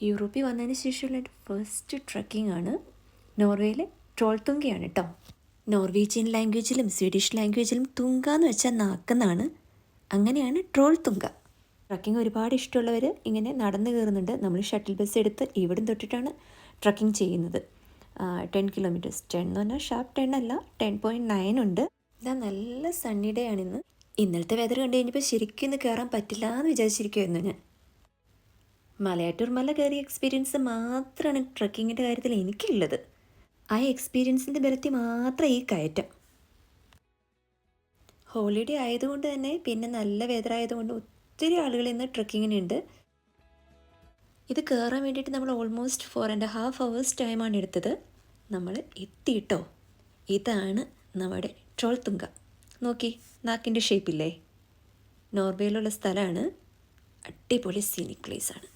യൂറോപ്പിൽ വന്നതിന് ശേഷമുള്ള ഫസ്റ്റ് ട്രക്കിംഗ് ആണ് നോർവേയിലെ ട്രോൾത്തുങ്കയാണ് കേട്ടോ. നോർവീജിയൻ ലാംഗ്വേജിലും സ്വീഡിഷ് ലാംഗ്വേജിലും തുങ്ക എന്ന് വെച്ചാൽ നാക്കെന്നാണ്. അങ്ങനെയാണ് ട്രോൾത്തുങ്ക. ട്രക്കിംഗ് ഒരുപാട് ഇഷ്ടമുള്ളവർ ഇങ്ങനെ നടന്നു കയറുന്നുണ്ട്. നമ്മൾ ഷട്ടിൽ ബസ് എടുത്ത് ഇവിടം തൊട്ടിട്ടാണ് ട്രക്കിംഗ് ചെയ്യുന്നത്. 10 കിലോമീറ്റേഴ്സ്. 10 എന്ന് പറഞ്ഞാൽ ഷാർപ്പ് 10 അല്ല, 10.9 ഉണ്ട്. ഇതാ നല്ല സണ്ണി ഡേ ആണിന്ന്. ഇന്നലത്തെ വെതർ കണ്ടു കഴിഞ്ഞപ്പോൾ ശരിക്കും ഇന്ന് കയറാൻ പറ്റില്ല എന്ന് വിചാരിച്ചിരിക്കുമായിരുന്നു ഞാൻ. മലയാറ്റൂർ മല കയറിയ എക്സ്പീരിയൻസ് മാത്രമാണ് ട്രക്കിങ്ങിൻ്റെ കാര്യത്തിൽ എനിക്കുള്ളത്. ആ എക്സ്പീരിയൻസിൻ്റെ ബലത്തിൽ മാത്രം ഈ കയറ്റം. ഹോളിഡേ ആയതുകൊണ്ട് തന്നെ, പിന്നെ നല്ല വെതർ ആയതുകൊണ്ട് ഒത്തിരി ആളുകൾ ഇന്ന് ട്രക്കിങ്ങിനുണ്ട്. ഇത് കയറാൻ വേണ്ടിയിട്ട് നമ്മൾ ഓൾമോസ്റ്റ് 4.5 hours ടൈമാണ് എടുത്തത്. നമ്മൾ എത്തിയിട്ടോ. ഇതാണ് നമ്മുടെ ട്രോൾത്തുങ്ക. നോക്കി, നാക്കിൻ്റെ ഷേപ്പില്ലേ. നോർവേയിലുള്ള സ്ഥലമാണ്. അടിപൊളി സീനിക് പ്ലേസാണ്.